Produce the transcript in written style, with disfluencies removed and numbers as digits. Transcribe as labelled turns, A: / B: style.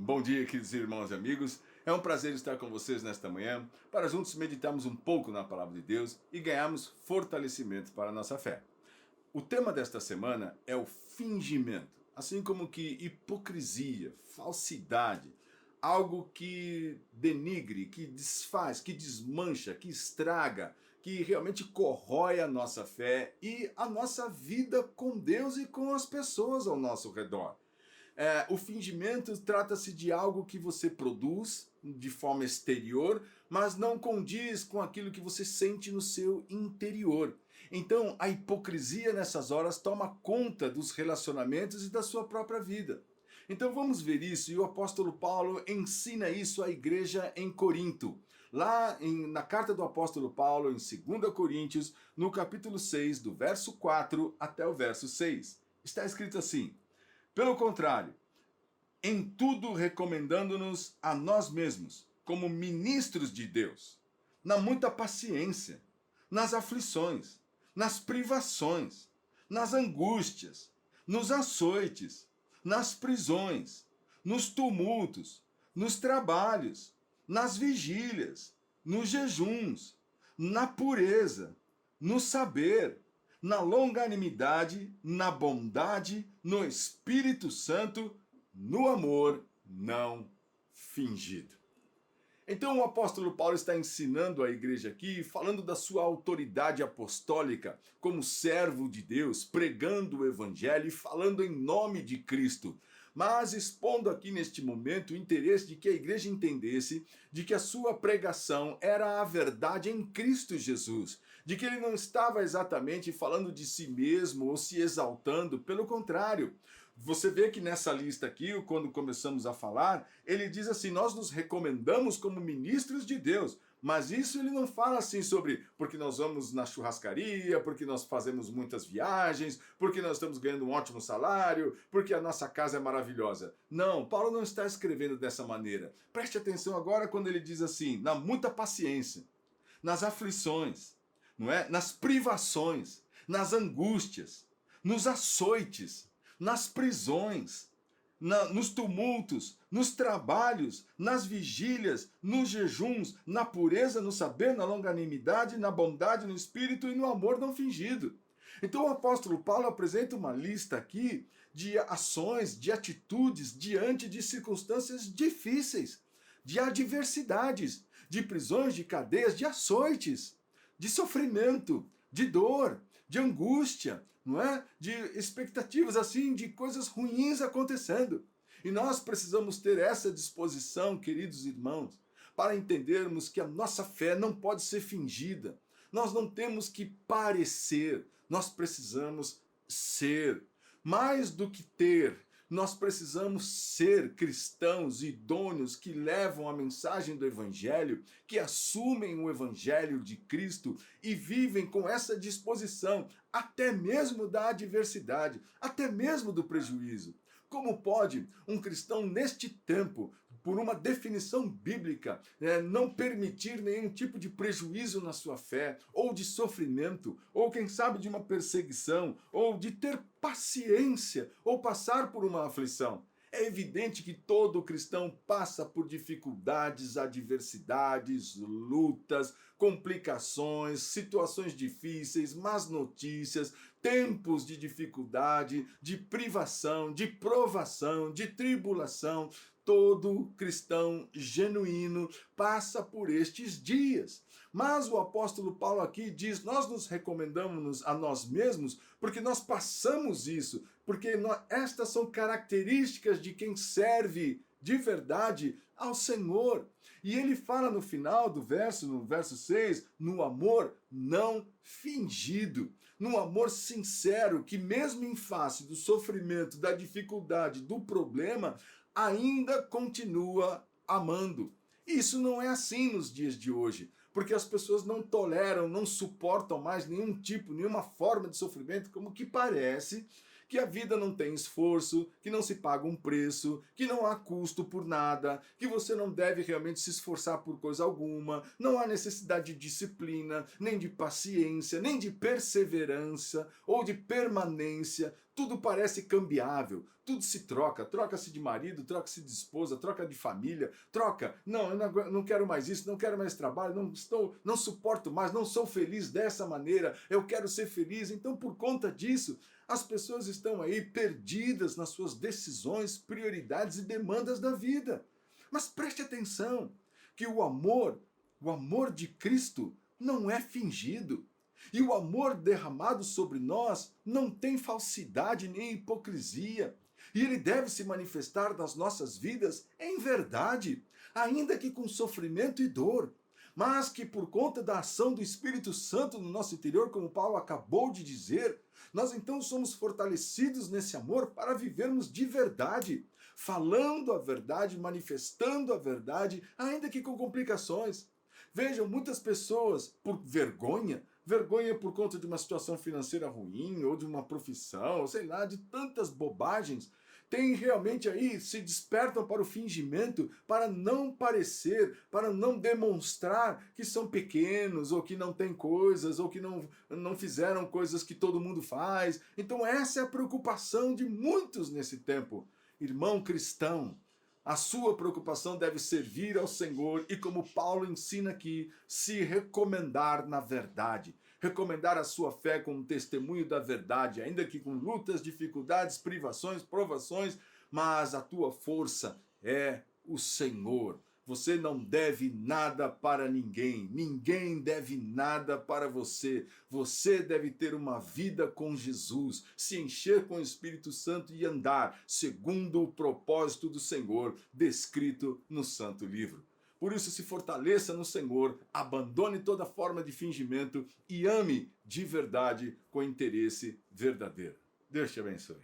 A: Bom dia, queridos irmãos e amigos. É um prazer estar com vocês nesta manhã para juntos meditarmos um pouco na palavra de Deus e ganharmos fortalecimento para a nossa fé. O tema desta semana é o fingimento, assim como que hipocrisia, falsidade, algo que denigre, que desfaz, que desmancha, que estraga, que realmente corrói a nossa fé e a nossa vida com Deus e com as pessoas ao nosso redor. O fingimento trata-se de algo que você produz de forma exterior, mas não condiz com aquilo que você sente no seu interior. Então, a hipocrisia nessas horas toma conta dos relacionamentos e da sua própria vida. Então vamos ver isso, e o apóstolo Paulo ensina isso à igreja em Corinto. Na carta do apóstolo Paulo, em 2 Coríntios, no capítulo 6, do verso 4 até o verso 6. Está escrito assim: pelo contrário, em tudo recomendando-nos a nós mesmos, como ministros de Deus, na muita paciência, nas aflições, nas privações, nas angústias, nos açoites, nas prisões, nos tumultos, nos trabalhos, nas vigílias, nos jejuns, na pureza, no saber, na longanimidade, na bondade, no Espírito Santo, no amor não fingido. Então o apóstolo Paulo está ensinando a igreja aqui, falando da sua autoridade apostólica como servo de Deus, pregando o evangelho e falando em nome de Cristo, mas expondo aqui neste momento o interesse de que a igreja entendesse de que a sua pregação era a verdade em Cristo Jesus, de que ele não estava exatamente falando de si mesmo ou se exaltando, pelo contrário. Você vê que nessa lista aqui, quando começamos a falar, ele diz assim: nós nos recomendamos como ministros de Deus. Mas isso ele não fala assim sobre porque nós vamos na churrascaria, porque nós fazemos muitas viagens, porque nós estamos ganhando um ótimo salário, porque a nossa casa é maravilhosa. Não, Paulo não está escrevendo dessa maneira. Preste atenção agora quando ele diz assim: na muita paciência, nas aflições, não é? Nas privações, nas angústias, nos açoites, nas prisões, nos tumultos, nos trabalhos, nas vigílias, nos jejuns, na pureza, no saber, na longanimidade, na bondade, no espírito e no amor não fingido. Então o apóstolo Paulo apresenta uma lista aqui de ações, de atitudes diante de circunstâncias difíceis, de adversidades, de prisões, de cadeias, de açoites, de sofrimento, de dor, de angústia, não é? De expectativas assim, de coisas ruins acontecendo. E nós precisamos ter essa disposição, queridos irmãos, para entendermos que a nossa fé não pode ser fingida. Nós não temos que parecer, nós precisamos ser. Mais do que ter, nós precisamos ser cristãos idôneos que levam a mensagem do Evangelho, que assumem o Evangelho de Cristo e vivem com essa disposição, até mesmo da adversidade, até mesmo do prejuízo. Como pode um cristão neste tempo, por uma definição bíblica, não permitir nenhum tipo de prejuízo na sua fé, ou de sofrimento, ou quem sabe de uma perseguição, ou de ter paciência, ou passar por uma aflição? É evidente que todo cristão passa por dificuldades, adversidades, lutas, complicações, situações difíceis, más notícias, tempos de dificuldade, de privação, de provação, de tribulação. Todo cristão genuíno passa por estes dias. Mas o apóstolo Paulo aqui diz: nós nos recomendamos a nós mesmos porque nós passamos isso, porque estas são características de quem serve de verdade ao Senhor. E ele fala no final do verso, no verso 6, no amor não fingido, no amor sincero, que mesmo em face do sofrimento, da dificuldade, do problema, ainda continua amando. Isso não é assim nos dias de hoje, porque as pessoas não toleram, não suportam mais nenhum tipo, nenhuma forma de sofrimento, como que parece que a vida não tem esforço, que não se paga um preço, que não há custo por nada, que você não deve realmente se esforçar por coisa alguma, não há necessidade de disciplina, nem de paciência, nem de perseverança ou de permanência. Tudo parece cambiável, tudo se troca, troca-se de marido, troca-se de esposa, troca de família, troca. Não, eu não quero mais isso, não quero mais trabalho, não suporto mais, não sou feliz dessa maneira, eu quero ser feliz. Então, por conta disso, as pessoas estão aí perdidas nas suas decisões, prioridades e demandas da vida. Mas preste atenção que o amor de Cristo não é fingido. E o amor derramado sobre nós não tem falsidade nem hipocrisia. E ele deve se manifestar nas nossas vidas em verdade, ainda que com sofrimento e dor. Mas que por conta da ação do Espírito Santo no nosso interior, como Paulo acabou de dizer, nós então somos fortalecidos nesse amor para vivermos de verdade, falando a verdade, manifestando a verdade, ainda que com complicações. Vejam, muitas pessoas, por vergonha por conta de uma situação financeira ruim, ou de uma profissão, ou sei lá, de tantas bobagens, tem realmente aí, se despertam para o fingimento, para não parecer, para não demonstrar que são pequenos, ou que não têm coisas, ou que não fizeram coisas que todo mundo faz. Então essa é a preocupação de muitos nesse tempo. Irmão cristão, a sua preocupação deve servir ao Senhor e, como Paulo ensina aqui, se recomendar na verdade. Recomendar a sua fé como testemunho da verdade, ainda que com lutas, dificuldades, privações, provações, mas a tua força é o Senhor. Você não deve nada para ninguém, ninguém deve nada para você. Você deve ter uma vida com Jesus, se encher com o Espírito Santo e andar segundo o propósito do Senhor, descrito no Santo Livro. Por isso, se fortaleça no Senhor, abandone toda forma de fingimento e ame de verdade com interesse verdadeiro. Deus te abençoe.